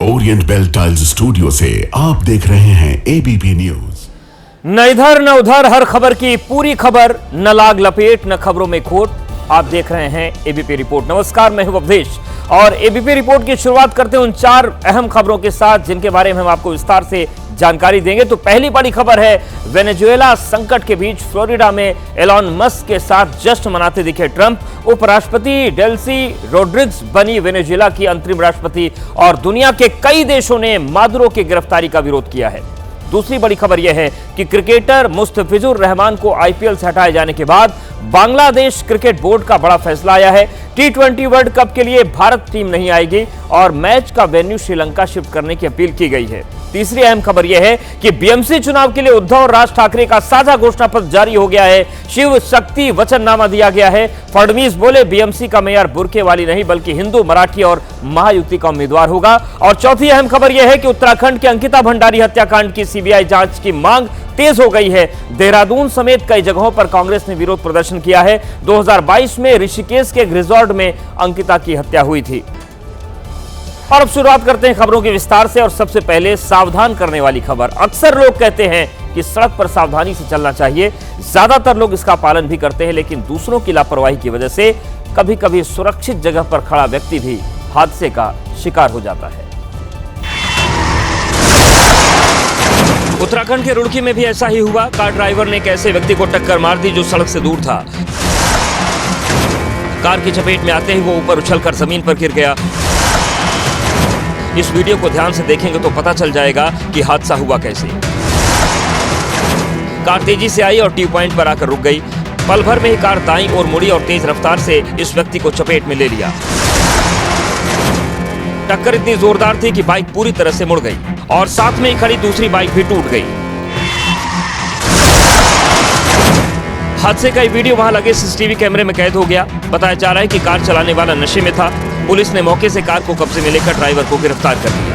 Orient bell tiles studio से आप देख रहे हैं एबीपी न्यूज। न इधर न उधर, हर खबर की पूरी खबर, न लाग लपेट न खबरों में खोट। आप देख रहे हैं एबीपी रिपोर्ट। नमस्कार, मैं हूं अवधेश और एबीपी रिपोर्ट की शुरुआत करते हैं उन 4 अहम खबरों के साथ जिनके बारे में हम आपको विस्तार से जानकारी देंगे। तो पहली बड़ी खबर है, वेनेजुएला संकट के बीच फ्लोरिडा में एलॉन मस्क के साथ जश्न मनाते दिखे ट्रंप। उपराष्ट्रपति डेल्सी रोड्रिग्स बनी वेनेजुएला की अंतरिम राष्ट्रपति और दुनिया के कई देशों ने मादुरो की गिरफ्तारी का विरोध किया है। दूसरी बड़ी खबर यह है कि क्रिकेटर मुस्तफिजुर रहमान को आईपीएल से हटाए जाने के बाद बांग्लादेश क्रिकेट बोर्ड का बड़ा फैसला आया है। टी20 वर्ल्ड कप के लिए भारत टीम नहीं आएगी और मैच का वेन्यू श्रीलंका शिफ्ट करने की अपील की गई है। तीसरी अहम खबर यह है कि बीएमसी चुनाव के लिए उद्धव और राज ठाकरे का साझा घोषणा पत्र जारी हो गया है। शिव शक्ति वचननामा दिया गया है। फडणवीस बोले बीएमसी का मेयर बुर्के वाली नहीं बल्कि हिंदू, मराठी और महायुति का उम्मीदवार होगा। और चौथी अहम खबर यह है कि उत्तराखंड के अंकिता भंडारी हत्याकांड की सीबीआई जांच की मांग तेज हो गई है। देहरादून समेत कई जगहों पर कांग्रेस ने विरोध प्रदर्शन किया है। 2022 में ऋषिकेश के एक रिजॉर्ट में अंकिता की हत्या हुई थी। और अब शुरुआत करते हैं खबरों के विस्तार से और सबसे पहले सावधान करने वाली खबर। अक्सर लोग कहते हैं कि सड़क पर सावधानी से चलना चाहिए। ज्यादातर लोग इसका पालन भी करते हैं, लेकिन दूसरों की लापरवाही की वजह से कभी कभी सुरक्षित जगह पर खड़ा व्यक्ति भी हादसे का शिकार हो जाता है। उत्तराखंड के रुड़की में भी ऐसा ही हुआ। कार ड्राइवर ने एक ऐसे व्यक्ति को टक्कर मार दी जो सड़क से दूर था। कार की चपेट में आते ही वो ऊपर उछलकर जमीन पर गिर गया। इस वीडियो को ध्यान से देखेंगे तो पता चल जाएगा कि हादसा हुआ कैसे। कार तेजी से आई और टी पॉइंट पर आकर रुक गई। पल भर में ही कार दाईं ओर मुड़ी और तेज रफ्तार से इस व्यक्ति को चपेट में ले लिया। टक्कर इतनी जोरदार थी कि बाइक पूरी तरह से मुड़ गई और साथ में ही खड़ी दूसरी बाइक भी टूट गई। हादसे का वीडियो वहां लगे सीसीटीवी कैमरे में कैद हो गया। बताया जा रहा है कि कार चलाने वाला नशे में था। पुलिस ने मौके से कार को कब्जे में लेकर ड्राइवर को गिरफ्तार कर लिया।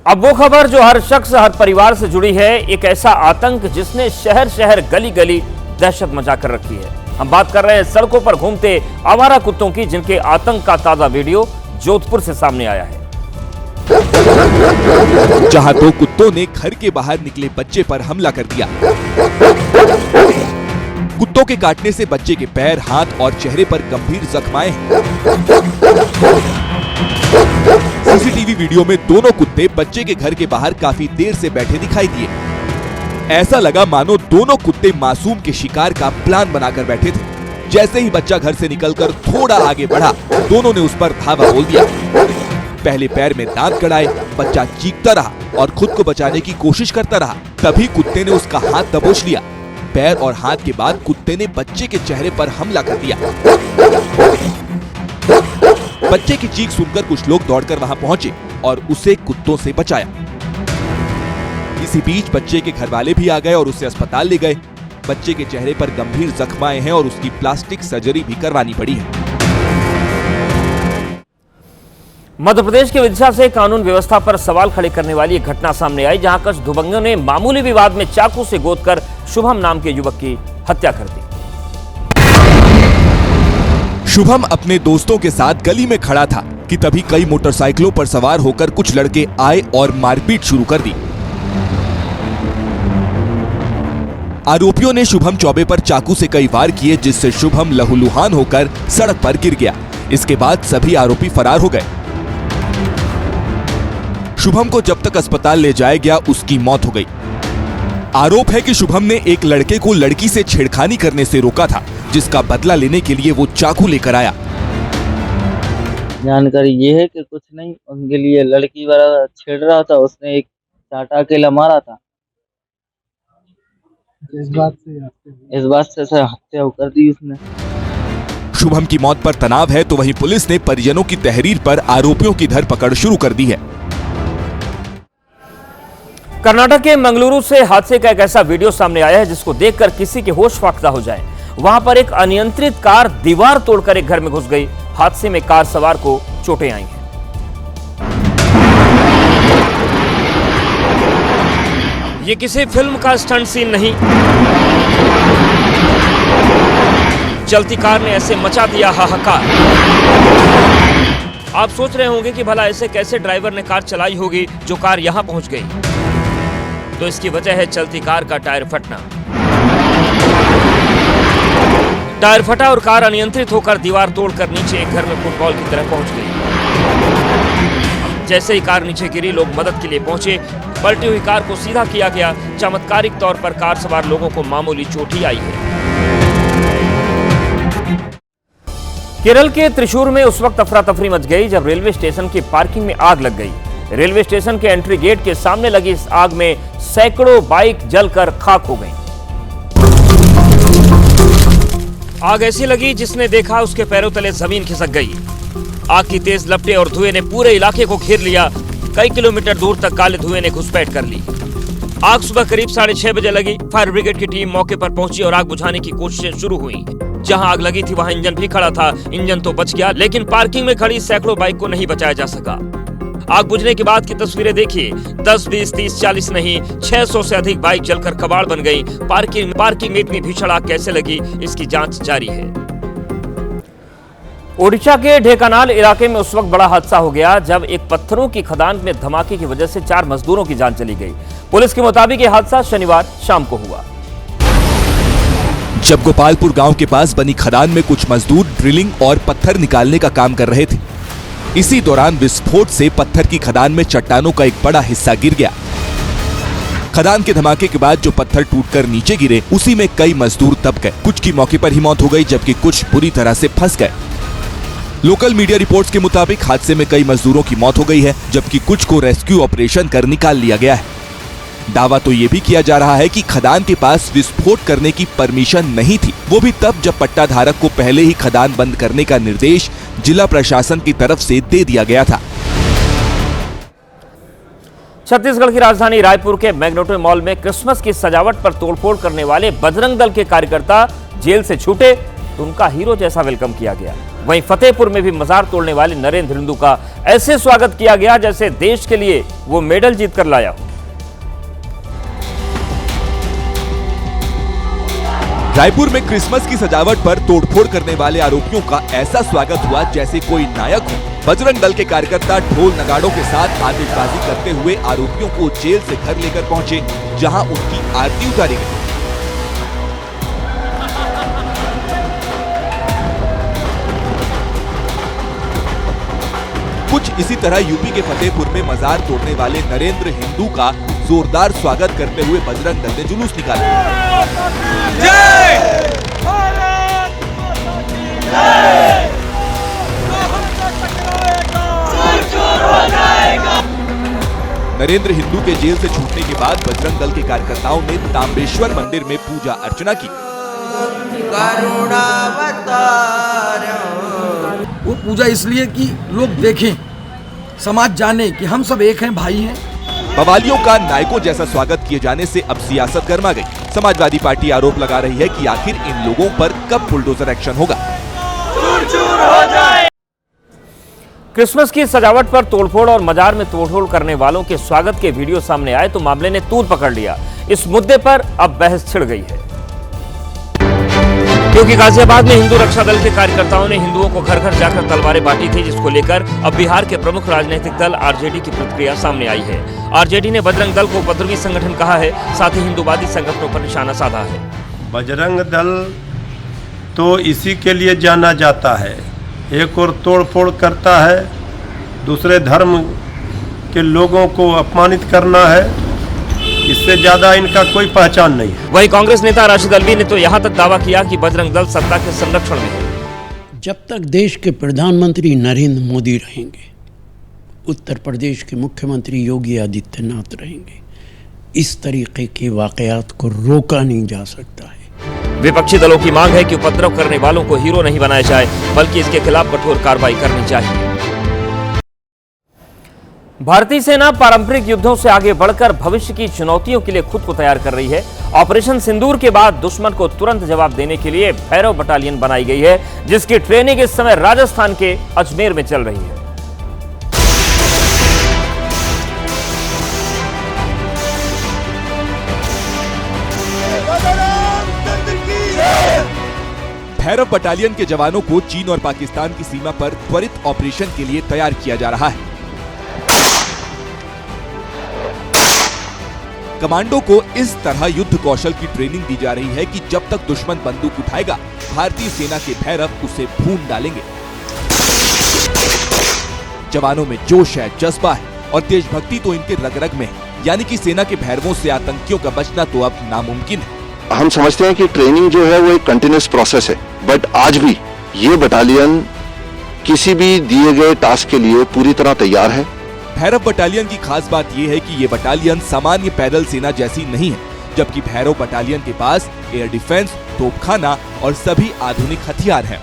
अब वो खबर जो हर शख्स, हर परिवार से जुड़ी है, एक ऐसा आतंक जिसने शहर शहर, गली गली दहशत मचा कर रखी है। हम बात कर रहे हैं सड़कों पर घूमते आवारा कुत्तों की, जिनके आतंक का ताजा वीडियो जोधपुर से सामने आया है। जहां 2 कुत्तों ने घर के बाहर निकले बच्चे पर हमला कर दिया। कुत्तों के काटने से बच्चे के पैर, हाथ और चेहरे पर गंभीर जख्म आए हैं। सीसीटीवी वीडियो में दोनों कुत्ते बच्चे के घर के बाहर काफी देर से बैठे दिखाई दिए। ऐसा लगा मानो दोनों कुत्ते मासूम के शिकार का प्लान बनाकर बैठे थे। जैसे ही बच्चा घर से निकलकर थोड़ा आगे बढ़ा, दोनों ने उस पर धावा बोल दिया। पहले पैर में दांत गड़ाए, बच्चा चीखता रहा और खुद को बचाने की कोशिश करता रहा। तभी कुत्ते ने उसका हाथ दबोच लिया। पैर और हाथ के बाद कुत्ते ने बच्चे के चेहरे पर हमला कर दिया। बच्चे की चीख सुनकर कुछ लोग दौड़कर वहां पहुंचे और उसे कुत्तों से बचाया। इसी बीच बच्चे के घरवाले भी आ गए और उसे अस्पताल ले गए। बच्चे के चेहरे पर गंभीर जख्म आए हैं और उसकी प्लास्टिक सर्जरी भी करवानी पड़ी है। मध्य प्रदेश के विदिशा से कानून व्यवस्था पर सवाल खड़े करने वाली एक घटना सामने आई, जहां कुछ दबंगों ने मामूली विवाद में चाकू से गोदकर शुभम नाम के युवक की हत्या कर दी। शुभम अपने दोस्तों के साथ गली में खड़ा था कि तभी कई मोटरसाइकिलों पर सवार होकर कुछ लड़के आए और मारपीट शुरू कर दी। आरोपियों ने शुभम चौबे पर चाकू से कई वार किए, जिससे शुभम लहूलुहान होकर सड़क पर गिर गया। इसके बाद सभी आरोपी फरार हो गए। शुभम को जब तक अस्पताल ले जाया गया, उसकी मौत हो गई। आरोप है कि शुभम ने एक लड़के को लड़की से छेड़खानी करने से रोका था, जिसका बदला लेने के लिए वो चाकू लेकर आया। जानकारी ये है कि कुछ नहीं, उनके लिए लड़की वाला छेड़ रहा था, उसने एक चाटा अकेला मारा था। इस बात से हत्या कर दी उसने। शुभम की मौत पर तनाव है, तो वहीं पुलिस ने परिजनों की तहरीर पर आरोपियों की धरपकड़ शुरू कर दी है। कर्नाटक के मंगलुरु से हादसे का एक ऐसा वीडियो सामने आया है जिसको देखकर किसी के होश फाख्ता हो जाए। वहां पर एक अनियंत्रित कार दीवार तोड़कर एक घर में घुस गई। हादसे में कार सवार को चोटें आई हैं। ये किसी फिल्म का स्टंट सीन नहीं, चलती कार ने ऐसे मचा दिया हाहाकार। आप सोच रहे होंगे कि भला ऐसे कैसे ड्राइवर ने कार चलाई होगी जो कार यहाँ पहुंच गई। तो इसकी वजह है चलती कार का टायर फटना। टायर फटा और कार अनियंत्रित होकर दीवार तोड़कर नीचे एक घर में फुटबॉल की तरह पहुंच गई। जैसे ही कार नीचे गिरी, लोग मदद के लिए पहुंचे। पलटी हुई कार को सीधा किया गया। चमत्कारिक तौर पर कार सवार लोगों को मामूली चोट ही आई है। केरल के त्रिशूर में उस वक्त अफरा तफरी मच गई जब रेलवे स्टेशन की पार्किंग में आग लग गई। रेलवे स्टेशन के एंट्री गेट के सामने लगी इस आग में सैकड़ों बाइक जलकर खाक हो गईं। आग ऐसी लगी जिसने देखा उसके पैरों तले जमीन खिसक गई। आग की तेज लपटें और धुएं ने पूरे इलाके को घेर लिया। कई किलोमीटर दूर तक काले धुएं ने घुसपैठ कर ली। आग सुबह करीब 6:30 बजे लगी। फायर ब्रिगेड की टीम मौके पर पहुंची और आग बुझाने की कोशिशें शुरू हुई। जहां आग लगी थी वहां इंजन भी खड़ा था। इंजन तो बच गया, लेकिन पार्किंग में खड़ी सैकड़ों बाइक को नहीं बचाया जा सका। आग बुझने के बाद की तस्वीरें देखिए। 10, 20, 30, 40 नहीं, 600 से अधिक बाइक जलकर कबाड़ बन गई। पार्किंग में इतनी भीषण आग कैसे लगी, इसकी जांच जारी है। ओडिशा के ढेंकानाल इलाके में उस वक्त बड़ा हादसा हो गया जब एक पत्थरों की खदान में धमाके की वजह से 4 मजदूरों की जान चली गई। पुलिस के मुताबिक यह हादसा शनिवार शाम को हुआ। जब गोपालपुर गांव के पास बनी खदान में कुछ मजदूर ड्रिलिंग और पत्थर निकालने का काम कर रहे थे। इसी दौरान विस्फोट से पत्थर की खदान में चट्टानों का एक बड़ा हिस्सा गिर गया। खदान के धमाके के बाद जो पत्थर टूटकर नीचे गिरे, उसी में कई मजदूर दब गए। कुछ की मौके पर ही मौत हो गई, जबकि कुछ बुरी तरह से फंस गए। लोकल मीडिया रिपोर्ट्स के मुताबिक हादसे में कई मजदूरों की मौत हो गई है, जबकि कुछ को रेस्क्यू ऑपरेशन कर निकाल लिया गया है। दावा तो ये भी किया जा रहा है कि खदान के पास विस्फोट करने की परमिशन नहीं थी, वो भी तब जब पट्टा धारक को पहले ही खदान बंद करने का निर्देश जिला प्रशासन की तरफ से दे दिया गया था। छत्तीसगढ़ की राजधानी रायपुर के मैग्नेटो मॉल में क्रिसमस की सजावट पर तोड़फोड़ करने वाले बजरंग दल के कार्यकर्ता जेल से छूटे तो उनका हीरो जैसा वेलकम किया गया। वहीं फतेहपुर में भी मजार तोड़ने वाले नरेंद्र हिंदू का ऐसे स्वागत किया गया जैसे देश के लिए वो मेडल जीत कर लाया हो। रायपुर में क्रिसमस की सजावट पर तोड़फोड़ करने वाले आरोपियों का ऐसा स्वागत हुआ जैसे कोई नायक हो। बजरंग दल के कार्यकर्ता ढोल नगाड़ों के साथ आतिशबाजी करते हुए आरोपियों को जेल से घर लेकर पहुंचे, जहां उनकी आरती उतारी गई। कुछ इसी तरह यूपी के फतेहपुर में मजार तोड़ने वाले नरेंद्र हिंदू का जोरदार स्वागत करते हुए बजरंग दल ने जुलूस निकाला। नरेंद्र हिंदू के जेल से छूटने के बाद बजरंग दल के कार्यकर्ताओं ने तांबेश्वर मंदिर में पूजा अर्चना की। वो पूजा इसलिए कि लोग देखें, समाज जाने कि हम सब एक हैं, भाई हैं। बवालियों का नायकों जैसा स्वागत किए जाने से अब सियासत गर्मा गई। समाजवादी पार्टी आरोप लगा रही है कि आखिर इन लोगों पर कब बुलडोजर एक्शन होगा। क्रिसमस की सजावट पर तोड़फोड़ और मजार में तोड़फोड़ करने वालों के स्वागत के वीडियो सामने आए तो मामले ने तूल पकड़ लिया। इस मुद्दे पर अब बहस छिड़ गई है, क्योंकि गाजियाबाद में हिंदू रक्षा दल के कार्यकर्ताओं ने हिंदुओं को घर घर जाकर तलवारें बांटी थी, जिसको लेकर अब बिहार के प्रमुख राजनीतिक दल आरजेडी की प्रतिक्रिया सामने आई है। आरजेडी ने बजरंग दल को उपद्रवी संगठन कहा है, साथ ही हिंदूवादी संगठनों पर निशाना साधा है। बजरंग दल तो इसी के लिए जाना जाता है, एक और तोड़फोड़ करता है, दूसरे धर्म के लोगों को अपमानित करना है, इससे ज्यादा इनका कोई पहचान नहीं है। वहीं कांग्रेस नेता राशिद अल्वी ने तो यहां तक दावा किया कि बजरंग दल सत्ता के संरक्षण में है। जब तक देश के प्रधानमंत्री नरेंद्र मोदी रहेंगे, उत्तर प्रदेश के मुख्यमंत्री योगी आदित्यनाथ रहेंगे, इस तरीके के वाकयात को रोका नहीं जा सकता है। विपक्षी दलों की मांग है कि उपद्रव करने वालों को हीरो नहीं बनाया जाए, बल्कि इसके खिलाफ कठोर कार्रवाई करनी चाहिए। भारतीय सेना पारंपरिक युद्धों से आगे बढ़कर भविष्य की चुनौतियों के लिए खुद को तैयार कर रही है। ऑपरेशन सिंदूर के बाद दुश्मन को तुरंत जवाब देने के लिए भैरव बटालियन बनाई गई है, जिसकी ट्रेनिंग इस समय राजस्थान के अजमेर में चल रही है। भैरव बटालियन के जवानों को चीन और पाकिस्तान की सीमा पर त्वरित ऑपरेशन के लिए तैयार किया जा रहा है। कमांडो को इस तरह युद्ध कौशल की ट्रेनिंग दी जा रही है कि जब तक दुश्मन बंदूक उठाएगा, भारतीय सेना के भैरव उसे भून डालेंगे। जवानों में जोश है, जज्बा है और देशभक्ति तो इनके रग रग में है, यानी कि सेना के भैरवों से आतंकियों का बचना तो अब नामुमकिन है। हम समझते हैं कि ट्रेनिंग जो है वो एक कंटिन्यूअस प्रोसेस है, बट आज भी ये बटालियन किसी भी दिए गए टास्क के लिए पूरी तरह तैयार है। भैरव बटालियन की खास बात यह है कि ये बटालियन सामान्य पैदल सेना जैसी नहीं है, जबकि भैरव बटालियन के पास एयर डिफेंस, तोपखाना और सभी आधुनिक हथियार हैं।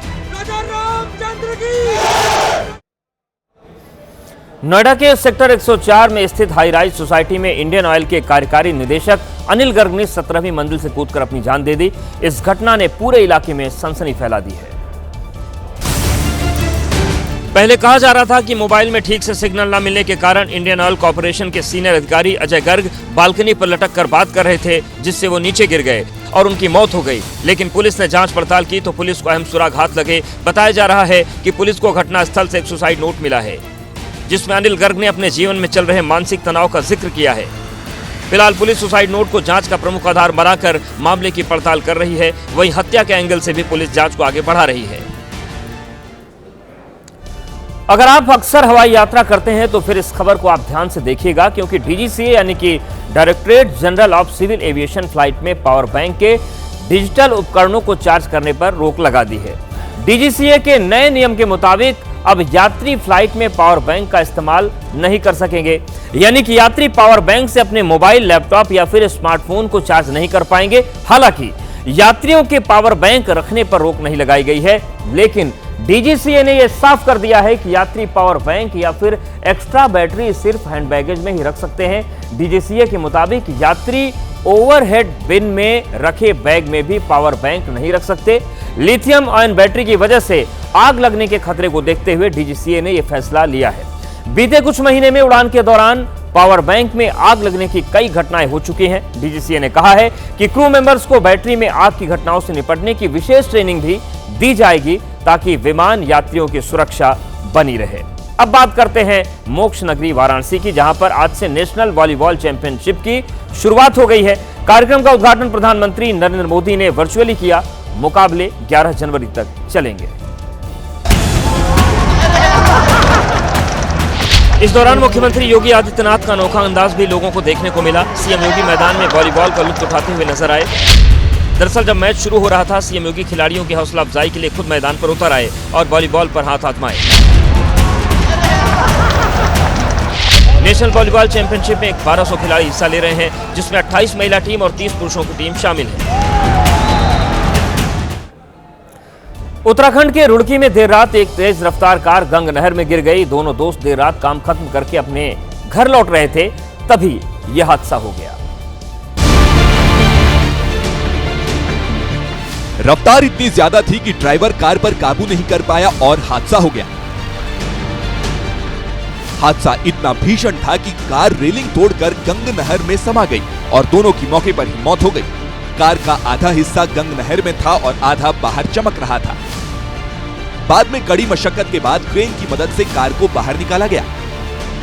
नोएडा के सेक्टर 104 में स्थित हाई राइज सोसाइटी में इंडियन ऑयल के कार्यकारी निदेशक अनिल गर्ग ने 17वीं मंजिल से कूदकर अपनी जान दे दी। इस घटना ने पूरे इलाके में सनसनी फैला दी है। पहले कहा जा रहा था कि मोबाइल में ठीक से सिग्नल न मिलने के कारण इंडियन ऑयल कॉर्पोरेशन के सीनियर अधिकारी अजय गर्ग बालकनी पर लटक कर बात कर रहे थे, जिससे वो नीचे गिर गए और उनकी मौत हो गई। लेकिन पुलिस ने जांच पड़ताल की तो पुलिस को अहम सुराग हाथ लगे। बताया जा रहा है कि पुलिस को घटनास्थल से एक सुसाइड नोट मिला है, जिसमें अनिल गर्ग ने अपने जीवन में चल रहे मानसिक तनाव का जिक्र किया है। फिलहाल पुलिस सुसाइड नोट को जांच का प्रमुख आधार बनाकर मामले की पड़ताल कर रही है। वहीं हत्या के एंगल से भी पुलिस जांच को आगे बढ़ा रही है। अगर आप अक्सर हवाई यात्रा करते हैं तो फिर इस खबर को आप ध्यान से देखिएगा, क्योंकि डीजीसीए यानी कि directorate general of civil aviation flight में पावर बैंक के डिजिटल उपकरणों को चार्ज करने पर रोक लगा दी है। डीजीसीए के नए नियम के मुताबिक अब यात्री फ्लाइट में पावर बैंक का इस्तेमाल नहीं कर सकेंगे, यानी कि यात्री पावर बैंक से अपने मोबाइल, लैपटॉप या फिर स्मार्टफोन को चार्ज नहीं कर पाएंगे। हालांकि यात्रियों के पावर बैंक रखने पर रोक नहीं लगाई गई है, लेकिन डीजीसीए ने यह साफ कर दिया है कि यात्री पावर बैंक या फिर एक्स्ट्रा बैटरी सिर्फ हैंड बैगेज में ही रख सकते हैं। डीजीसीए के मुताबिक यात्री ओवरहेड बिन में रखे बैग में भी पावर बैंक नहीं रख सकते। लिथियम आयन बैटरी की वजह से आग लगने के खतरे को देखते हुए डीजीसीए ने यह फैसला लिया है। बीते कुछ महीने में उड़ान के दौरान पावर बैंक में आग लगने की कई घटनाएं हो चुकी हैं। डीजीसीए ने कहा है कि क्रू मेंबर्स को बैटरी में आग की घटनाओं से निपटने की विशेष ट्रेनिंग भी दी जाएगी, ताकि विमान यात्रियों की सुरक्षा बनी रहे। अब बात करते हैं मोक्ष नगरी वाराणसी की, जहां पर आज से नेशनल वॉलीबॉल चैंपियनशिप की शुरुआत हो गई है। कार्यक्रम का उद्घाटन प्रधानमंत्री नरेंद्र मोदी ने वर्चुअली किया। मुकाबले 11 जनवरी तक चलेंगे। इस दौरान मुख्यमंत्री योगी आदित्यनाथ का अनोखा अंदाज भी लोगों को देखने को मिला। सीएम योगी मैदान में वॉलीबॉल का लुत्फ उठाते हुए नजर आए। दरअसल जब मैच शुरू हो रहा था, सीएम योगी खिलाड़ियों की हौसला अफजाई के लिए खुद मैदान पर उतर आए और वॉलीबॉल पर हाथ आजमाए। नेशनल वॉलीबॉल चैंपियनशिप में 1200 खिलाड़ी हिस्सा ले रहे हैं, जिसमें 28 महिला टीम और 30 पुरुषों की टीम शामिल है। उत्तराखंड के रुड़की में देर रात एक तेज रफ्तार कार गंग नहर में गिर गई। दोनों दोस्त देर रात काम खत्म करके अपने घर लौट रहे थे, तभी यह हादसा हो गया। रफ्तार इतनी ज्यादा थी कि ड्राइवर कार पर काबू नहीं कर पाया और हादसा हो गया। हादसा इतना भीषण था कि कार रेलिंग तोड़कर गंग नहर में समा गई और दोनों की मौके पर ही मौत हो गई। कार का आधा हिस्सा गंग नहर में था और आधा बाहर चमक रहा था। बाद में कड़ी मशक्कत के बाद क्रेन की मदद से कार को बाहर निकाला गया।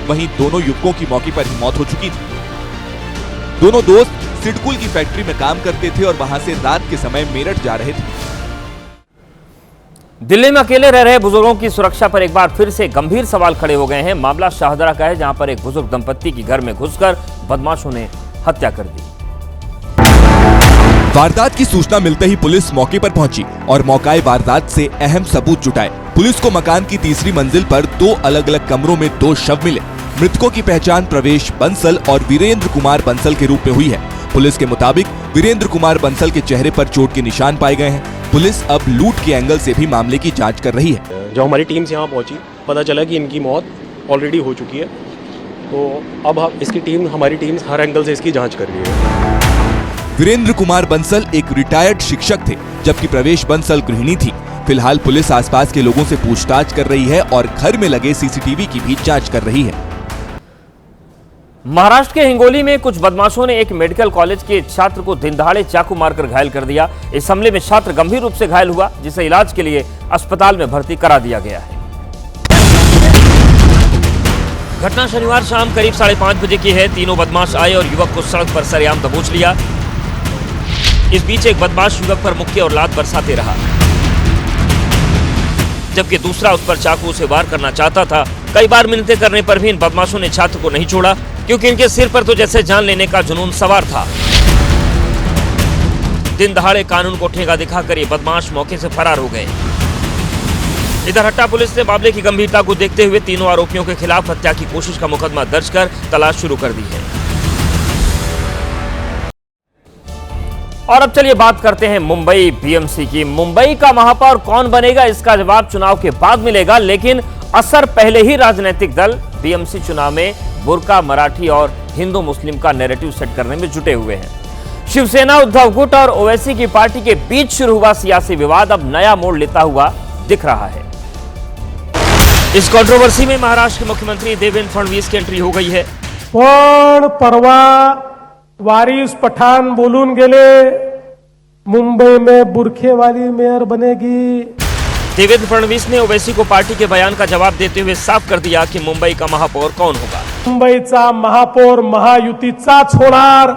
वहीं दोनों युवकों की मौके पर ही मौत हो चुकी थी। दोनों दोस्त सिडकुल की फैक्ट्री में काम करते थे और वहां से रात के समय मेरठ जा रहे थे। दिल्ली में अकेले रह रहे बुजुर्गों की सुरक्षा पर एक बार फिर से गंभीर सवाल खड़े हो गए हैं। मामला शाहदरा का है, जहां पर एक बुजुर्ग दंपत्ति की घर में घुसकर बदमाशों ने हत्या कर दी। वारदात की सूचना मिलते ही पुलिस मौके पर पहुंची और मौकाए वारदात से अहम सबूत जुटाए। पुलिस को मकान की तीसरी मंजिल पर 2 अलग-अलग कमरों में 2 शव मिले। मृतकों की पहचान प्रवेश बंसल और वीरेंद्र कुमार बंसल के रूप में हुई है। पुलिस के मुताबिक वीरेंद्र कुमार बंसल के चेहरे पर चोट के निशान पाए गए हैं। पुलिस अब लूट के एंगल से भी मामले की जांच कर रही है। जब हमारी टीम्स यहाँ पहुंची, पता चला कि इनकी मौत ऑलरेडी हो चुकी है, तो अब हमारी टीम्स हर एंगल से इसकी जांच कर रही है। वीरेंद्र कुमार बंसल एक रिटायर्ड शिक्षक थे, जबकि प्रवेश बंसल गृहिणी थी। फिलहाल पुलिस आसपास के लोगों से पूछताछ कर रही है और घर में लगे सीसीटीवी की भी जांच कर रही है। महाराष्ट्र के हिंगोली में कुछ बदमाशों ने एक मेडिकल कॉलेज के छात्र को दिन दहाड़े चाकू मारकर घायल कर दिया। इस हमले में छात्र गंभीर रूप से घायल हुआ, जिसे इलाज के लिए अस्पताल में भर्ती करा दिया गया है। घटना शनिवार शाम करीब 5:30 बजे की है। तीनों बदमाश आए और युवक को सड़क पर सरेआम दबोच लिया। इस बीच एक बदमाश युवक पर मुक्के और लात बरसाते रहा, जबकि दूसरा उस पर चाकू से वार करना चाहता था। कई बार मिन्नतें करने पर भी इन बदमाशों ने छात्र को नहीं छोड़ा, क्योंकि इनके सिर पर तो जैसे जान लेने का जुनून सवार था। दिन दहाड़े कानून को ठेंगा दिखाकर ये बदमाश मौके से फरार हो गए। इधर हट्टा पुलिस ने मामले की गंभीरता को देखते हुए तीनों आरोपियों के खिलाफ हत्या की कोशिश का मुकदमा दर्ज कर तलाश शुरू कर दी है। और अब चलिए बात करते हैं मुंबई बीएमसी की। मुंबई का महापौर कौन बनेगा, इसका जवाब चुनाव के बाद मिलेगा, लेकिन असर पहले ही राजनीतिक दल बीएमसी चुनाव में बुर्का, मराठी और हिंदू मुस्लिम का नैरेटिव सेट करने में जुटे हुए हैं। शिवसेना, उद्धव गुट और ओवैसी की पार्टी के बीच शुरू हुआ सियासी विवाद अब नया मोड़ लेता हुआ दिख रहा है। इस कंट्रोवर्सी में महाराष्ट्र के मुख्यमंत्री देवेंद्र फडणवीस की एंट्री हो गई है। पण परवा वारिस पठाण बोलून गेले, मुंबई में बुरखेवाली मेयर बनेगी। देवेंद्र फडणवीस ने ओवैसी को पार्टी के बयान का जवाब देते हुए साफ कर दिया कि मुंबई का महापौर कौन होगा। मुंबईचा महापौर महायुतीचाच होणार,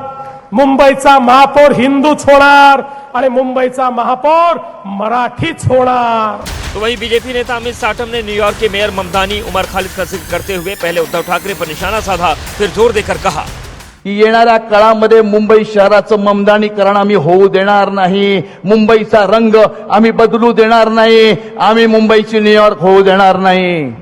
मुंबईचा महापौर हिंदूच होणार आणि मुंबईचा महापौर मराठीच होणार। तो वहीं बीजेपी नेता अमित साटम ने न्यूयॉर्क के मेयर ममदानी उमर खालिद का जिक्र करते हुए पहले उद्धव ठाकरे पर निशाना साधा, फिर जोर देकर कहा की येणाऱ्या काळामध्ये मुंबई शहराचं ममदानीकरण आम्ही होऊ देणार नाही, मुंबईचा रंग आम्ही बदलू देणार नाही, आम्ही मुंबईची न्यूयॉर्क होऊ देणार नाही।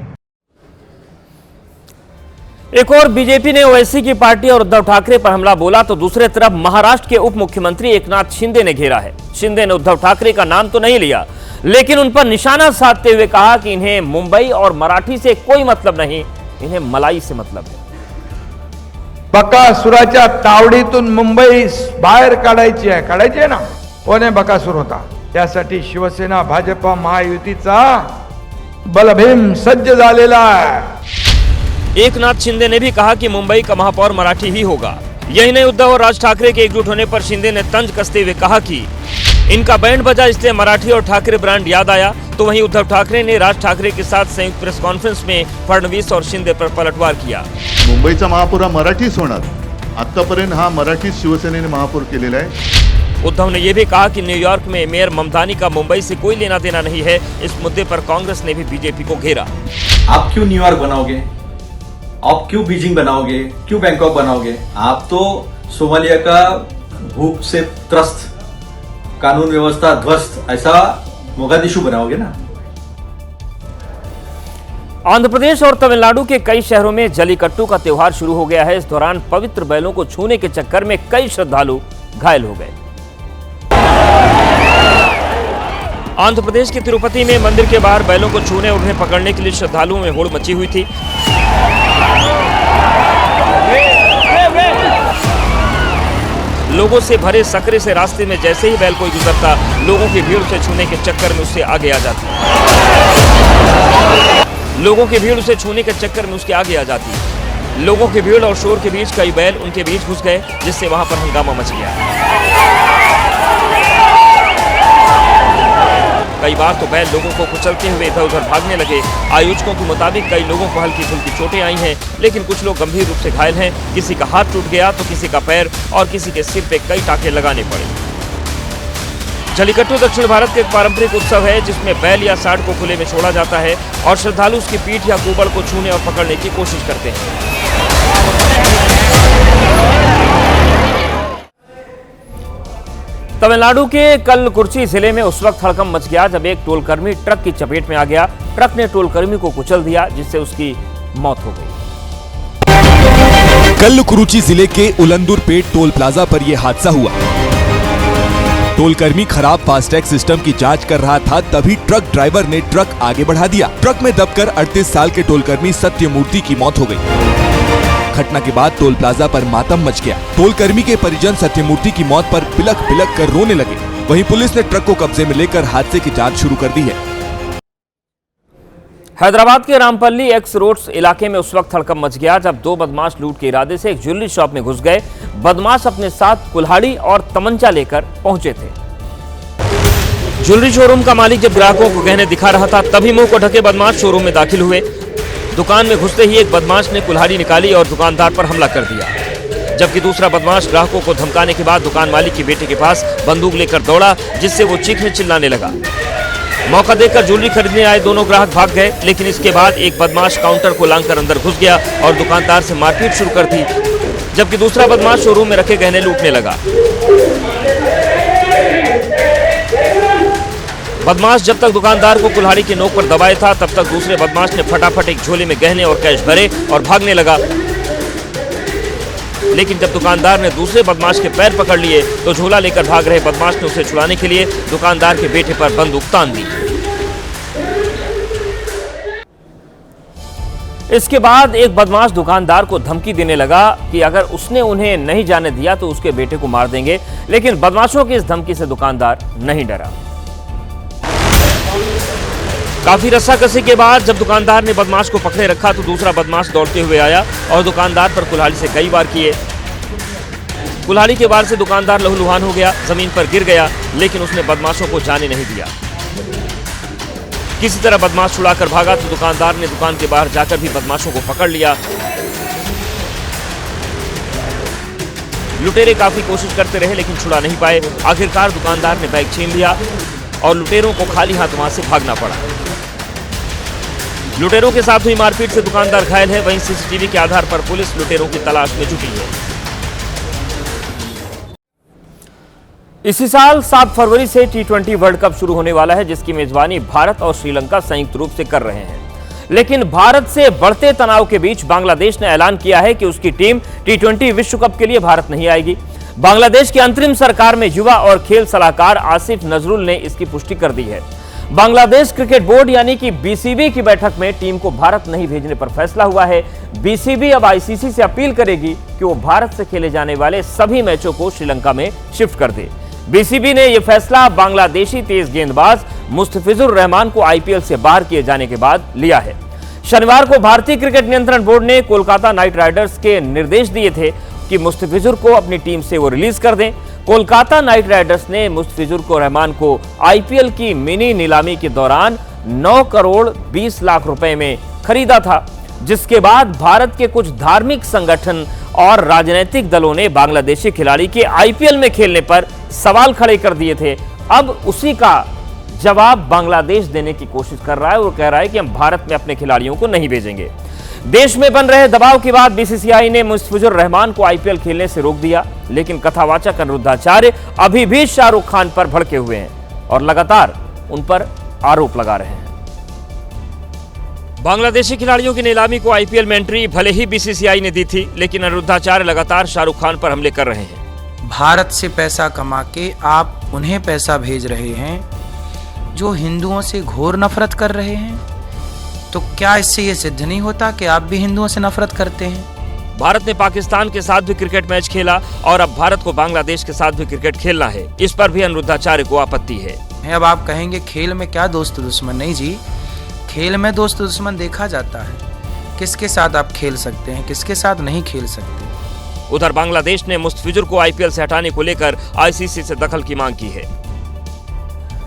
एक और बीजेपी ने ओवैसी की पार्टी और उद्धव ठाकरे पर हमला बोला, तो दूसरे तरफ महाराष्ट्र के उप मुख्यमंत्री एकनाथ शिंदे ने घेरा है। शिंदे ने उद्धव ठाकरे का नाम तो नहीं लिया, लेकिन उन पर निशाना साधते हुए कहा कि इन्हें मुंबई और मराठी से कोई मतलब नहीं, इन्हें मलाई से मतलब है। बकासुराच्या तावडीतून मुंबई बाहेर काढायची आहे ना, कोणी बकासूर होता, त्यासाठी शिवसेना भाजपा महायुतीचा बलभीम सज्ज झालेला आहे। एकनाथ शिंदे ने भी कहा कि मुंबई का महापौर मराठी ही होगा। यही नहीं, उद्धव और राज ठाकरे के एकजुट होने पर शिंदे ने तंज कसते हुए कहा कि इनका बैंड बजा, इसलिए मराठी और ठाकरे ब्रांड याद आया। तो वहीं उद्धव ठाकरे ने राज ठाकरे के साथ संयुक्त प्रेस कॉन्फ्रेंस में फडणवीस और शिंदे पर पलटवार किया। मुंबईचा महापौर हा मराठीच होणार, आतापर्यंत हा मराठी शिवसेनेने महापौर केलेला आहे। उद्धव ने यह भी कहा कि न्यूयॉर्क में मेयर ममदानी का मुंबई से कोई लेना देना नहीं है। इस मुद्दे पर कांग्रेस ने भी बीजेपी को घेरा। आप क्यों न्यूयॉर्क बनाओगे, आप क्यों बीजिंग बनाओगे, क्यों बैंकॉक बनाओगे? आप तो सोमालिया का भूख से त्रस्त, कानून व्यवस्था ध्वस्त ऐसा मोगादिशु बनाओगे ना। आंध्र प्रदेश और तमिलनाडु के कई शहरों में जलीकट्टू का त्योहार शुरू हो गया है। इस दौरान पवित्र बैलों को छूने के चक्कर में कई श्रद्धालु घायल हो गए। आंध्र प्रदेश के तिरुपति में मंदिर के बाहर बैलों को छूने और उन्हें पकड़ने के लिए श्रद्धालुओं में होड़ मची हुई थी। लोगों से भरे सकरे से रास्ते में जैसे ही बैल कोई गुजरता, लोगों की भीड़ उसे छूने के चक्कर में उससे आगे आ जाती। लोगों की भीड़ उसे छूने के चक्कर में उसके आगे आ जाती। लोगों की भीड़ और शोर के बीच कई बैल उनके बीच घुस गए, जिससे वहां पर हंगामा मच गया। कई बार तो बैल लोगों को कुचलते हुए इधर उधर भागने लगे। आयोजकों के मुताबिक कई लोगों को हल्की फुल्की चोटें आई हैं, लेकिन कुछ लोग गंभीर रूप से घायल हैं। किसी का हाथ टूट गया तो किसी का पैर और किसी के सिर पे कई टाके लगाने पड़े। जलीकट्टू दक्षिण भारत का एक पारंपरिक उत्सव है, जिसमें बैल या सांड को खुले में छोड़ा जाता है और श्रद्धालु उसकी पीठ या कुबड़ को छूने और पकड़ने की कोशिश करते हैं। तमिलनाडु के कल्लकुर्ची जिले में उस वक्त हड़कंप मच गया जब एक टोलकर्मी ट्रक की चपेट में आ गया। ट्रक ने टोलकर्मी को कुचल दिया, जिससे उसकी मौत हो गई। कल्लकुरुची जिले के उलंदुरपेट टोल प्लाजा पर यह हादसा हुआ। टोलकर्मी खराब फास्टैग सिस्टम की जांच कर रहा था, तभी ट्रक ड्राइवर ने ट्रक आगे बढ़ा दिया। ट्रक में दबकर 38 साल के टोलकर्मी सत्यमूर्ति की मौत हो गई। घटना के बाद टोल प्लाजा पर मातम मच गया। टोलकर्मी के परिजन सत्यमूर्ति की मौत पर बिलख बिलख कर रोने लगे। वहीं पुलिस ने ट्रक को कब्जे में लेकर हादसे की जांच शुरू कर दी है। हैदराबाद के रामपल्ली एक्स रोड्स इलाके में उस वक्त हड़कंप मच गया जब दो बदमाश लूट के इरादे से एक ज्वेलरी शॉप में घुस गए। बदमाश अपने साथ कुल्हाड़ी और तमंचा लेकर पहुंचे थे। ज्वेलरी शोरूम का मालिक जब ग्राहकों को गहने दिखा रहा था तभी मुंह को ढके बदमाश शोरूम में दाखिल हुए। दुकान में घुसते ही एक बदमाश ने कुल्हाड़ी निकाली और दुकानदार पर हमला कर दिया, जबकि दूसरा बदमाश ग्राहकों को धमकाने के बाद दुकान मालिक के बेटे के पास बंदूक लेकर दौड़ा, जिससे वो चीखने चिल्लाने लगा। मौका देखकर ज्वेलरी खरीदने आए दोनों ग्राहक भाग गए, लेकिन इसके बाद एक बदमाश काउंटर को लांघकर अंदर घुस गया और दुकानदार से मारपीट शुरू कर दी, जबकि दूसरा बदमाश शोरूम में रखे गहने लूटने लगा। बदमाश जब तक दुकानदार को कुल्हाड़ी के नोक पर दबाए था तब तक दूसरे बदमाश ने फटाफट एक झोले में गहने और कैश भरे और भागने लगा, लेकिन जब दुकानदार ने दूसरे बदमाश के पैर पकड़ लिए तो झोला लेकर भाग रहे बदमाश ने उसे छुड़ाने के लिए दुकानदार के बेटे पर बंदूक तान दी। इसके बाद एक बदमाश दुकानदार को धमकी देने लगा कि अगर उसने उन्हें नहीं जाने दिया तो उसके बेटे को मार देंगे, लेकिन बदमाशों की इस धमकी से दुकानदार नहीं डरा। काफी रस्साकसी के बाद जब दुकानदार ने बदमाश को पकड़े रखा तो दूसरा बदमाश दौड़ते हुए आया और दुकानदार पर कुल्हाड़ी से कई वार किए। कुल्हाड़ी के वार से दुकानदार लहूलुहान हो गया, जमीन पर गिर गया, लेकिन उसने बदमाशों को जाने नहीं दिया। किसी तरह बदमाश छुड़ाकर भागा तो दुकानदार ने दुकान के बाहर जाकर भी बदमाशों को पकड़ लिया। लुटेरे काफी कोशिश करते रहे लेकिन छुड़ा नहीं पाए। आखिरकार दुकानदार ने बैग छीन लिया और लुटेरों को खाली हाथ वहां से भागना पड़ा। लुटेरों के साथ हुई मारपीट से दुकानदार घायल है। वहीं सीसीटीवी के आधार पर पुलिस लुटेरों की तलाश में जुटी है। इसी साल 7 फरवरी से T20 वर्ल्ड कप शुरू होने वाला है, जिसकी मेजबानी भारत और श्रीलंका संयुक्त रूप से कर रहे हैं। लेकिन भारत से बढ़ते तनाव के बीच बांग्लादेश ने ऐलान किया है कि उसकी टीम T20 विश्व कप के लिए भारत नहीं आएगी। बांग्लादेश की अंतरिम सरकार में युवा और खेल सलाहकार आसिफ नजरुल ने इसकी पुष्टि कर दी है। बांग्लादेश क्रिकेट बोर्ड यानी कि बीसीबी की बैठक में टीम को भारत नहीं भेजने पर फैसला हुआ है। बीसीबी अब आईसीसी से अपील करेगी कि वो भारत से खेले जाने वाले सभी मैचों को श्रीलंका में शिफ्ट कर दे। बीसीबी ने यह फैसला बांग्लादेशी तेज गेंदबाज मुस्तफिजुर रहमान को आईपीएल से बाहर किए जाने के बाद लिया है। शनिवार को भारतीय क्रिकेट नियंत्रण बोर्ड ने कोलकाता नाइट राइडर्स के निर्देश दिए थे कि मुस्तफिजुर को अपनी टीम से वो रिलीज कर दें। कोलकाता नाइट राइडर्स ने मुस्तफिजुर को रहमान को आईपीएल की मिनी नीलामी के दौरान 9 करोड़ 20 लाख रुपए में खरीदा था, जिसके बाद भारत के कुछ धार्मिक संगठन और राजनीतिक दलों ने बांग्लादेशी खिलाड़ी के आईपीएल में खेलने पर सवाल खड़े कर दिए थे। अब उसी का जवाब बांग्लादेश देने की कोशिश कर रहा है और कह रहा है कि हम भारत में अपने खिलाड़ियों को नहीं भेजेंगे। देश में बन रहे दबाव के बाद बीसीसीआई ने मुस्तफिजुर रहमान को आईपीएल खेलने से रोक दिया, लेकिन कथावाचक अनिरुद्धाचार्य अभी भी शाहरुख खान पर भड़के हुए हैं और लगातार उन पर आरोप लगा रहे हैं। बांग्लादेशी खिलाड़ियों की नीलामी को आईपीएल में एंट्री भले ही बीसीसीआई ने दी थी, लेकिन अनिरुद्धाचार्य लगातार शाहरुख खान पर हमले कर रहे हैं। भारत से पैसा कमा के आप उन्हें पैसा भेज रहे हैं जो हिंदुओं से घोर नफरत कर रहे हैं, तो क्या इससे ये सिद्ध नहीं होता कि आप भी हिंदुओं से नफरत करते हैं? भारत ने पाकिस्तान के साथ भी क्रिकेट मैच खेला और अब भारत को बांग्लादेश के साथ भी क्रिकेट खेलना है। इस पर भी अनिरुद्धाचार्य को आपत्ति है। अब आप कहेंगे खेल में क्या दोस्त दुश्मन? नहीं जी, खेल में दोस्त दुश्मन देखा जाता है। किसके साथ आप खेल सकते हैं, किसके साथ नहीं खेल सकते। उधर बांग्लादेश ने मुस्तफिजुर को आईपीएल से हटाने को लेकर आईसीसी से दखल की मांग की है।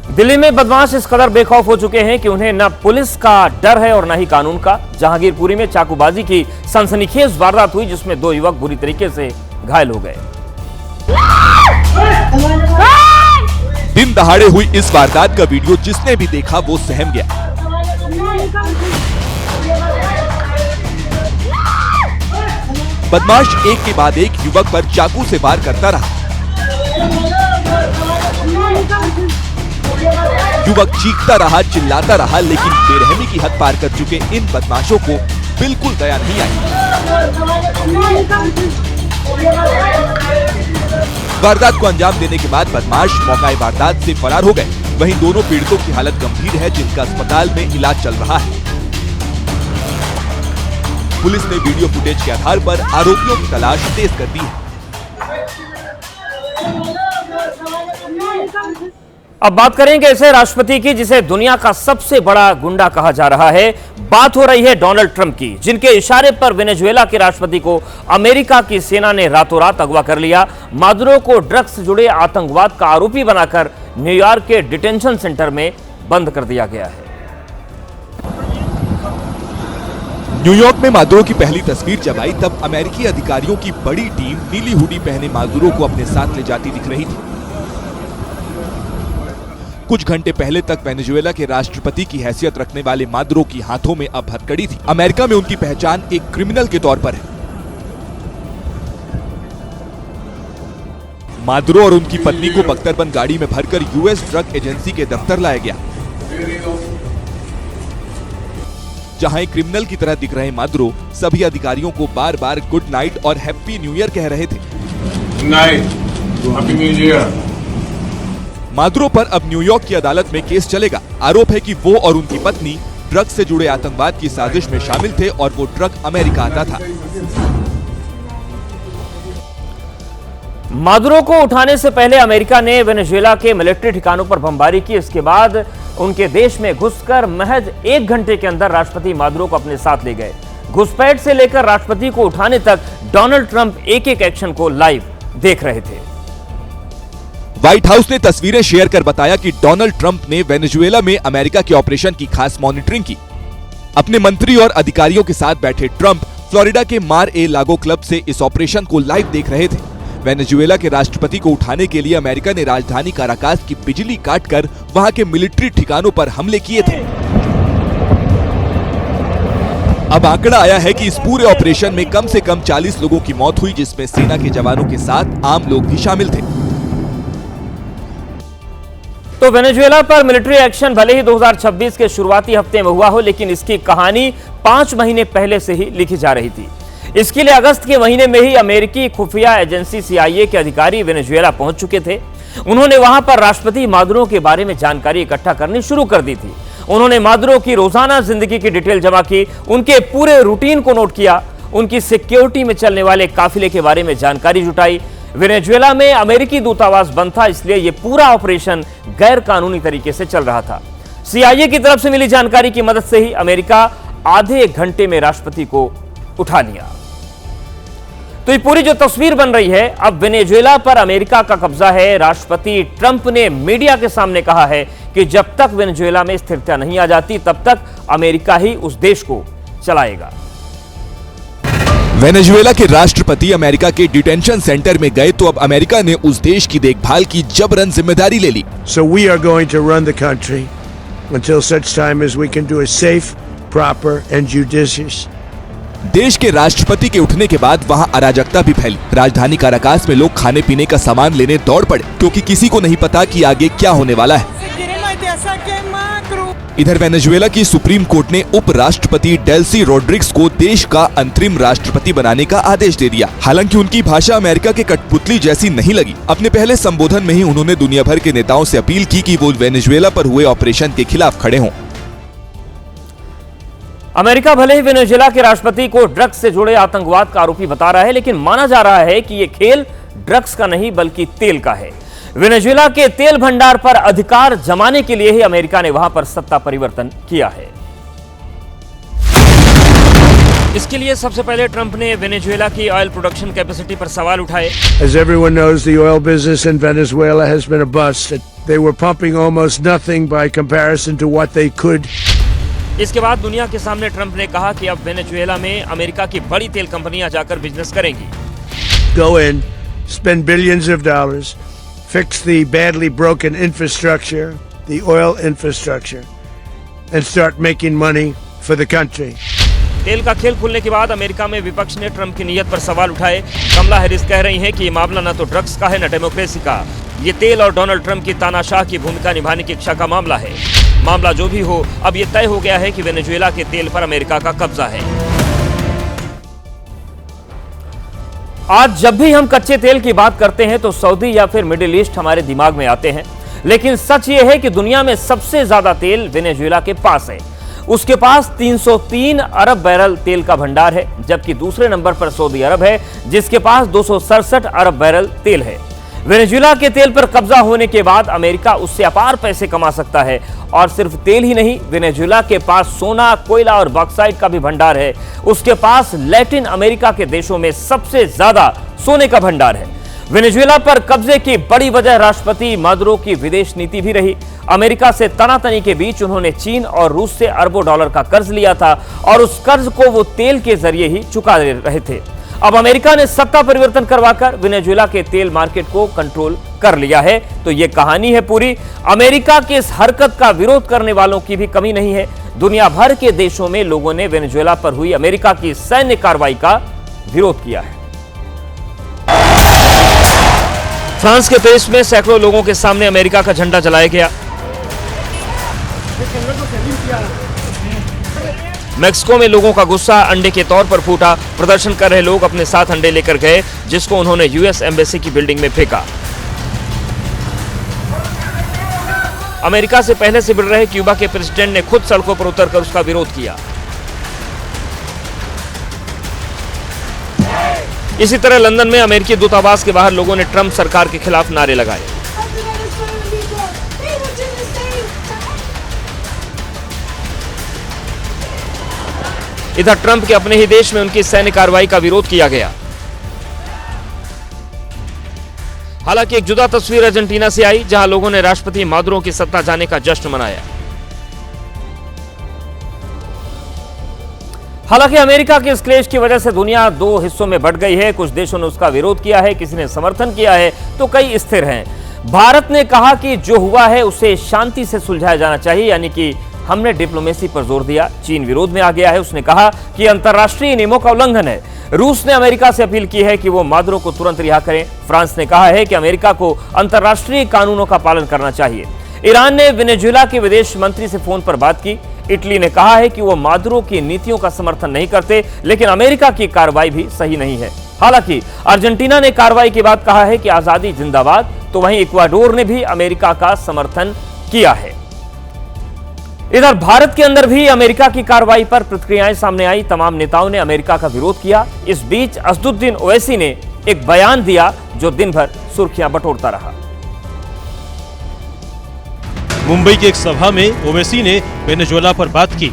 दिल्ली में बदमाश इस कदर बेखौफ हो चुके हैं कि उन्हें न पुलिस का डर है और न ही कानून का। जहांगीरपुरी में चाकूबाजी की सनसनीखेज वारदात हुई, जिसमें 2 युवक बुरी तरीके से घायल हो गए। दिन दहाड़े हुई इस वारदात का वीडियो जिसने भी देखा वो सहम गया। बदमाश एक के बाद एक युवक पर चाकू से वार करता रहा। युवक चीखता रहा, चिल्लाता रहा, लेकिन बेरहमी की हद पार कर चुके इन बदमाशों को बिल्कुल दया नहीं आई। वारदात को अंजाम देने के बाद बदमाश मौके वारदात से फरार हो गए। वहीं दोनों पीड़ितों की हालत गंभीर है, जिनका अस्पताल में इलाज चल रहा है। पुलिस ने वीडियो फुटेज के आधार पर आरोपियों की तलाश तेज कर दी है। अब बात करेंगे ऐसे राष्ट्रपति की जिसे दुनिया का सबसे बड़ा गुंडा कहा जा रहा है। बात हो रही है डोनाल्ड ट्रंप की, जिनके इशारे पर वेनेजुएला के राष्ट्रपति को अमेरिका की सेना ने रातों रात अगवा कर लिया। मादुरो को ड्रग्स से जुड़े आतंकवाद का आरोपी बनाकर न्यूयॉर्क के डिटेंशन सेंटर में बंद कर दिया गया है। न्यूयॉर्क में मादुरो की पहली तस्वीर जब आई तब अमेरिकी अधिकारियों की बड़ी टीम नीली हुडी पहने मादुरो को अपने साथ ले जाती दिख रही थी। कुछ घंटे पहले तक वेनेजुएला के राष्ट्रपति की हैसियत रखने वाले मादुरो की हाथों में अब हथकड़ी थी। अमेरिका में उनकी पहचान एक क्रिमिनल के तौर पर है। मादुरो और उनकी पत्नी को बख्तरबंद गाड़ी में भरकर यूएस ड्रग एजेंसी के दफ्तर लाया गया, जहां एक क्रिमिनल की तरह दिख रहे मादुरो सभी अधिकारियों को बार बार गुड नाइट और हैप्पी न्यू ईयर कह रहे थे। मादुरो पर अब न्यूयॉर्क की अदालत में केस चलेगा। आरोप है कि वो और उनकी पत्नी ड्रग्स से जुड़े आतंकवाद की साजिश में शामिल थे और वो ड्रग अमेरिका आता था। मादुरो को उठाने से पहले अमेरिका ने वेनेजुएला के मिलिट्री ठिकानों पर बमबारी की। इसके बाद उनके देश में घुसकर महज 1 घंटे के अंदर राष्ट्रपति मादुरो को अपने साथ ले गए। घुसपैठ से लेकर राष्ट्रपति को उठाने तक डोनाल्ड ट्रंप एक एक एक्शन को लाइव देख रहे थे। व्हाइट हाउस ने तस्वीरें शेयर कर बताया कि डोनाल्ड ट्रंप ने वेनेजुएला में अमेरिका के ऑपरेशन की खास मॉनिटरिंग की। अपने मंत्री और अधिकारियों के साथ बैठे ट्रंप फ्लोरिडा के मार ए लागो क्लब से इस ऑपरेशन को लाइव देख रहे थे। वेनेजुएला के राष्ट्रपति को उठाने के लिए अमेरिका ने राजधानी काराकास की बिजली काटकर वहां के मिलिट्री ठिकानों पर हमले किए थे। अब आंकड़ा आया है कि इस पूरे ऑपरेशन में कम से कम 40 लोगों की मौत हुई, जिसमें सेना के जवानों के साथ आम लोग भी शामिल थे। तो वेनेजुएला पर मिलिट्री एक्शन भले ही 2026 के शुरुआती हफ्ते में हुआ हो, लेकिन इसकी कहानी 5 महीने पहले से ही लिखी जा रही थी। इसके लिए अगस्त के महीने में ही अमेरिकी खुफिया एजेंसी CIA के अधिकारी वेनेजुएला पहुंच चुके थे। उन्होंने वहां पर राष्ट्रपति मादुरो के बारे में जानकारी इकट्ठा करनी शुरू कर दी थी। उन्होंने मादुरो की रोजाना जिंदगी की डिटेल जमा की, उनके पूरे रूटीन को नोट किया, उनकी सिक्योरिटी में चलने वाले काफिले के बारे में जानकारी जुटाई। वेनेजुएला में अमेरिकी दूतावास बंद था, इसलिए यह पूरा ऑपरेशन गैर कानूनी तरीके से चल रहा था। CIA की तरफ से मिली जानकारी की मदद से ही अमेरिका आधे घंटे में राष्ट्रपति को उठा लिया। तो ये पूरी जो तस्वीर बन रही है, अब वेनेजुएला पर अमेरिका का कब्जा है। राष्ट्रपति ट्रंप ने मीडिया के सामने कहा है कि जब तक वेनेजुएला में स्थिरता नहीं आ जाती तब तक अमेरिका ही उस देश को चलाएगा। वेनेजुएला के राष्ट्रपति अमेरिका के डिटेंशन सेंटर में गए तो अब अमेरिका ने उस देश की देखभाल की जबरन जिम्मेदारी ले ली। So we are going to run the country until such time as we can do it safe, proper and judicious. देश के राष्ट्रपति के उठने के बाद वहां अराजकता भी फैली। राजधानी काराकास में लोग खाने पीने का सामान लेने दौड़ पड़े, क्योंकि किसी को नहीं पता कि आगे क्या होने वाला है। इधर वेनेजुएला की सुप्रीम कोर्ट ने उपराष्ट्रपति डेल्सी रोड्रिग्स को देश का अंतरिम राष्ट्रपति बनाने का आदेश दे दिया। हालांकि उनकी भाषा अमेरिका के कठपुतली जैसी नहीं लगी। अपने पहले संबोधन में ही उन्होंने दुनिया भर के नेताओं से अपील की कि वो वेनेजुएला पर हुए ऑपरेशन के खिलाफ खड़े हों। अमेरिका भले ही वेनेजुएला के राष्ट्रपति को ड्रग्स से जुड़े आतंकवाद का आरोपी बता रहा है, लेकिन माना जा रहा है कि यह खेल ड्रग्स का नहीं बल्कि तेल का है। वेनेजुएला के तेल भंडार पर अधिकार जमाने के लिए ही अमेरिका ने वहां पर सत्ता परिवर्तन किया है। इसके लिए सबसे पहले ट्रंप ने वेनेजुएला की ऑयल प्रोडक्शन कैपेसिटी पर सवाल उठाए। As everyone knows, the oil business in Venezuela has been a bust. They were pumping almost nothing by comparison to what they could. इसके बाद दुनिया के सामने ट्रंप ने कहा कि अब वेनेजुएला में अमेरिका की बड़ी तेल कंपनियां जाकर बिजनेस करेंगी। Go in, spend billions of dollars, fix the badly broken infrastructure, the oil infrastructure, and start making money for the country. तेल का खेल खुलने के बाद अमेरिका में विपक्ष ने ट्रंप की नीयत पर सवाल उठाए। कमला हैरिस कह रही हैं कि ये मामला न तो ड्रग्स का है न डेमोक्रेसी का, ये तेल और डोनाल्ड ट्रंप की तानाशाह की भूमिका निभाने की इच्छा का मामला है। मामला जो भी हो, अब ये तय हो गया है कि वेनेजुएला के तेल पर अमेरिका का कब्जा है। आज जब भी हम कच्चे तेल की बात करते हैं तो सऊदी या फिर मिडिल ईस्ट हमारे दिमाग में आते हैं, लेकिन सच ये है कि दुनिया में सबसे ज्यादा तेल वेनेजुएला के पास है। उसके पास 303 अरब बैरल तेल का भंडार है, जबकि दूसरे नंबर पर सऊदी अरब है जिसके पास 267 अरब बैरल तेल है। वेनेजुएला के तेल पर कब्जा होने के बाद अमेरिका उससे अपार पैसे कमा सकता है और सिर्फ तेल ही नहीं, वेनेजुएला के पास सोना, कोयला और बॉक्साइट का भी भंडार है। उसके पास लैटिन अमेरिका के देशों में सबसे ज्यादा सोने का भंडार है। वेनेजुएला पर कब्जे की बड़ी वजह राष्ट्रपति मादुरो की विदेश नीति भी रही। अमेरिका से तनातनी के बीच उन्होंने चीन और रूस से अरबों डॉलर का कर्ज लिया था और उस कर्ज को वो तेल के जरिए ही चुका रहे थे। अब अमेरिका ने सत्ता परिवर्तन करवाकर वेनेजुएला के तेल मार्केट को कंट्रोल कर लिया है। तो ये कहानी है पूरी। अमेरिका की इस हरकत का विरोध करने वालों की भी कमी नहीं है। दुनिया भर के देशों में लोगों ने वेनेजुएला पर हुई अमेरिका की सैन्य कार्रवाई का विरोध किया है। फ्रांस के पेरिस में सैकड़ों लोगों के सामने अमेरिका का झंडा जलाया गया। मैक्सिको में लोगों का गुस्सा अंडे के तौर पर फूटा। प्रदर्शन कर रहे लोग अपने साथ अंडे लेकर गए, जिसको उन्होंने यूएस एम्बेसी की बिल्डिंग में फेंका। अमेरिका से पहले से भिड़ रहे क्यूबा के प्रेसिडेंट ने खुद सड़कों पर उतरकर उसका विरोध किया। इसी तरह लंदन में अमेरिकी दूतावास के बाहर लोगों ने ट्रंप सरकार के खिलाफ नारे लगाए। इधर ट्रंप के अपने ही देश में उनकी सैन्य कार्रवाई का विरोध किया गया। हालांकि एक जुदा तस्वीर अर्जेंटीना से आई, जहां लोगों ने राष्ट्रपति मादुरो की सत्ता जाने का जश्न मनाया। हालांकि अमेरिका के इस क्लेश की वजह से दुनिया दो हिस्सों में बंट गई है। कुछ देशों ने उसका विरोध किया है, किसी ने समर्थन किया है, तो कई स्थिर हैं। भारत ने कहा कि जो हुआ है उसे शांति से सुलझाया जाना चाहिए, यानी कि हमने डिप्लोमेसी पर जोर दिया। चीन विरोध में आ गया है, उसने कहा कि अंतर्राष्ट्रीय नियमों का उल्लंघन है। रूस ने अमेरिका से अपील की है कि वो मादुरो को तुरंत रिहा करें। फ्रांस ने कहा है कि अमेरिका को अंतर्राष्ट्रीय कानूनों का पालन करना चाहिए। ईरान ने वेनेजुएला के विदेश मंत्री से फोन पर बात की। इटली ने कहा है कि वो मादुरो की नीतियों का समर्थन नहीं करते, लेकिन अमेरिका की कार्रवाई भी सही नहीं है। हालांकि अर्जेंटीना ने कार्रवाई के बाद कहा है कि आजादी जिंदाबाद, तो वहीं इक्वाडोर ने भी अमेरिका का समर्थन किया है। इधर भारत के अंदर भी अमेरिका की कार्रवाई पर प्रतिक्रियाएं सामने आई। तमाम नेताओं ने अमेरिका का विरोध किया। इस बीच असदुद्दीन ओवैसी ने एक बयान दिया जो दिन भर सुर्खियां बटोरता रहा। मुंबई की एक सभा में ओवैसी ने वेनेजुएला पर बात की।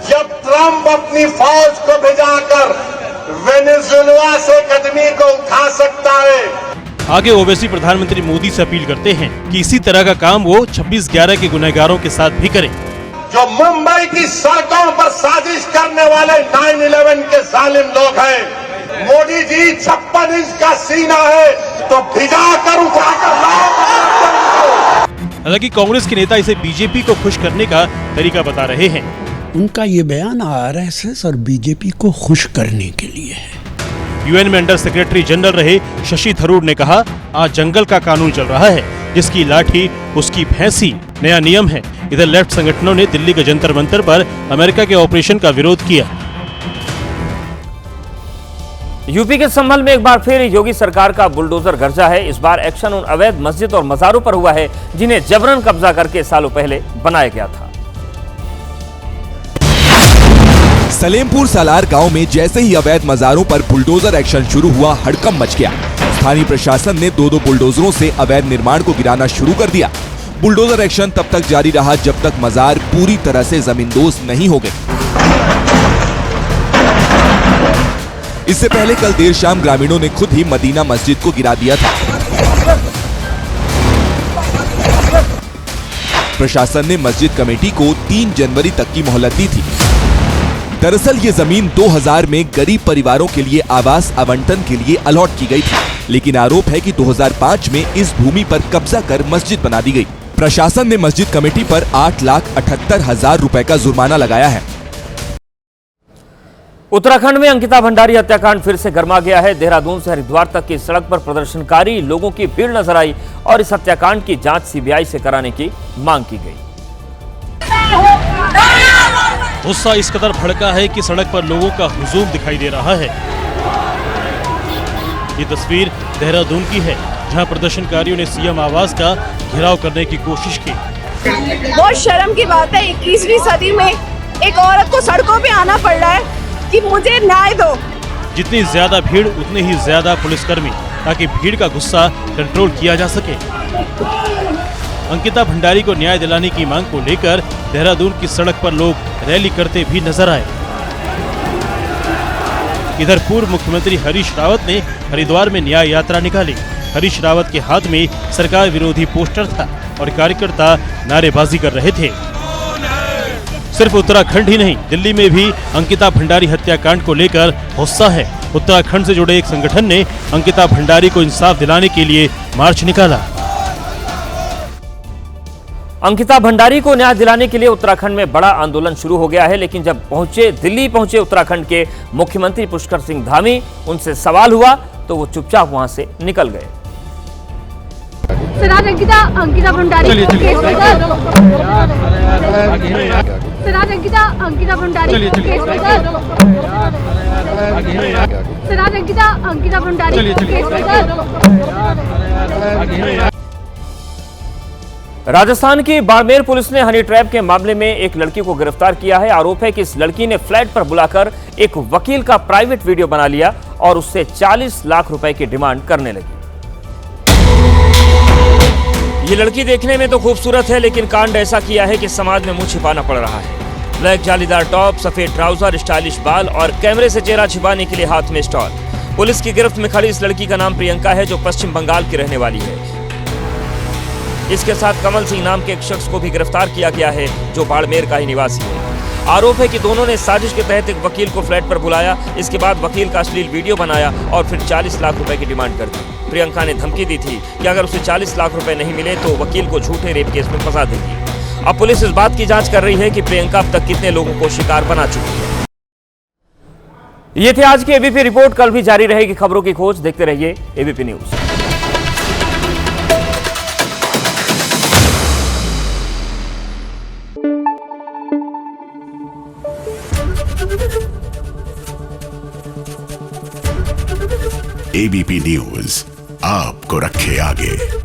जब ट्रंप अपनी फौज को भिजाकर वेनेजुएला से कदमी को उठा सकता है। आगे ओवैसी प्रधानमंत्री मोदी से अपील करते हैं कि इसी तरह का काम वो 26/11 के गुनहगारों के साथ भी करें। जो मुंबई की सड़कों पर साजिश करने वाले 9/11 के जालिम लोग हैं, मोदी जी 56 इंच का सीना है तो भिजा कर उठाकर लाओ। हालांकि कांग्रेस के नेता इसे बीजेपी को खुश करने का तरीका बता रहे हैं। उनका ये बयान आरएसएस और बीजेपी को खुश करने के लिए है। यूएन में अंडर सेक्रेटरी जनरल रहे शशि थरूर ने कहा, आज जंगल का कानून चल रहा है, जिसकी लाठी उसकी भैंसी, नया नियम है। इधर लेफ्ट संगठनों ने दिल्ली के जंतर मंतर पर अमेरिका के ऑपरेशन का विरोध किया। यूपी के संभल में एक बार फिर योगी सरकार का बुलडोजर गरजा है। इस बार एक्शन उन अवैध मस्जिद और मज़ारों पर हुआ है जिन्हें जबरन कब्जा करके सालों पहले बनाया गया था। सलेमपुर सालार गांव में जैसे ही अवैध मज़ारों पर बुलडोजर एक्शन शुरू हुआ, हड़कंप मच गया। स्थानीय प्रशासन ने दो बुलडोजरों से अवैध निर्माण को गिराना शुरू कर दिया। बुलडोजर एक्शन तब तक जारी रहा जब तक मज़ार पूरी तरह से जमींदोज नहीं हो गए। इससे पहले कल देर शाम ग्रामीणों ने खुद ही मदीना मस्जिद को गिरा दिया था। प्रशासन ने मस्जिद कमेटी को 3 जनवरी तक की मोहलत दी थी। दरअसल ये जमीन 2000 में गरीब परिवारों के लिए आवास आवंटन के लिए अलॉट की गई थी, लेकिन आरोप है कि 2005 में इस भूमि पर कब्जा कर मस्जिद बना दी गई। प्रशासन ने मस्जिद कमेटी पर 8,78,000 रुपए का जुर्माना लगाया है। उत्तराखंड में अंकिता भंडारी हत्याकांड फिर से गर्मा गया है। देहरादून से हरिद्वार तक की सड़क पर प्रदर्शनकारी लोगों की भीड़ नजर आई और इस हत्याकांड की जांच सीबीआई से कराने की मांग की गई। गुस्सा इस कदर भड़का है कि सड़क पर लोगों का हुजूम दिखाई दे रहा है। ये तस्वीर देहरादून की है, जहां प्रदर्शनकारियों ने सीएम आवास का घेराव करने की कोशिश की। बहुत शर्म की बात है, 21वीं सदी में एक औरत को सड़कों पे आना पड़ रहा है कि मुझे न्याय दो। जितनी ज्यादा भीड़ उतने ही ज्यादा पुलिसकर्मी। ताकि भीड़ का गुस्सा कंट्रोल किया जा सके। अंकिता भंडारी को न्याय दिलाने की मांग को लेकर देहरादून की सड़क पर लोग रैली करते भी नजर आए। इधर पूर्व मुख्यमंत्री हरीश रावत ने हरिद्वार में न्याय यात्रा निकाली। हरीश रावत के हाथ में सरकार विरोधी पोस्टर था और कार्यकर्ता नारेबाजी कर रहे थे। सिर्फ उत्तराखंड ही नहीं, दिल्ली में भी अंकिता भंडारी हत्याकांड को लेकर गुस्सा है। उत्तराखंड से जुड़े एक संगठन ने अंकिता भंडारी को इंसाफ दिलाने के लिए मार्च निकाला। अंकिता भंडारी को न्याय दिलाने के लिए उत्तराखंड में बड़ा आंदोलन शुरू हो गया है, लेकिन जब दिल्ली पहुंचे उत्तराखंड के मुख्यमंत्री पुष्कर सिंह धामी, उनसे सवाल हुआ तो वो चुपचाप वहां से निकल गए। सर, अंकिता भंडारी केस में अंकिता भंडारी केस में अंकिता भंडारी केस में राजस्थान की बाड़मेर पुलिस ने हनी ट्रैप के मामले में एक लड़की को गिरफ्तार किया है। आरोप है कि इस लड़की ने फ्लैट पर बुलाकर एक वकील का प्राइवेट वीडियो बना लिया और उससे 40 लाख रुपए की डिमांड करने लगी। ये लड़की देखने में तो खूबसूरत है, लेकिन कांड ऐसा किया है कि समाज में मुंह छिपाना पड़ रहा है। ब्लैक जालीदार टॉप, सफेद ट्राउजर, स्टाइलिश बाल और कैमरे से चेहरा छिपाने के लिए हाथ में स्टॉल। पुलिस की गिरफ्त में खड़ी इस लड़की का नाम प्रियंका है, जो पश्चिम बंगाल की रहने वाली है। इसके साथ कमल सिंह नाम के एक शख्स को भी गिरफ्तार किया गया है, जो बाड़मेर का ही निवासी है। आरोप है कि दोनों ने साजिश के तहत एक वकील को फ्लैट पर बुलाया, इसके बाद वकील का अश्लील वीडियो बनाया और फिर 40 लाख रुपए की डिमांड कर दी। प्रियंका ने धमकी दी थी कि अगर उसे 40 लाख रुपए नहीं मिले तो वकील को झूठे रेप केस में फंसा देगी। अब पुलिस इस बात की जांच कर रही है कि प्रियंका अब तक कितने लोगों को शिकार बना चुकी है। ये थे आज की एबीपी रिपोर्ट। कल भी जारी रहेगी खबरों की खोज। देखते रहिए एबीपी न्यूज। एबीपी न्यूज आपको रखे आगे।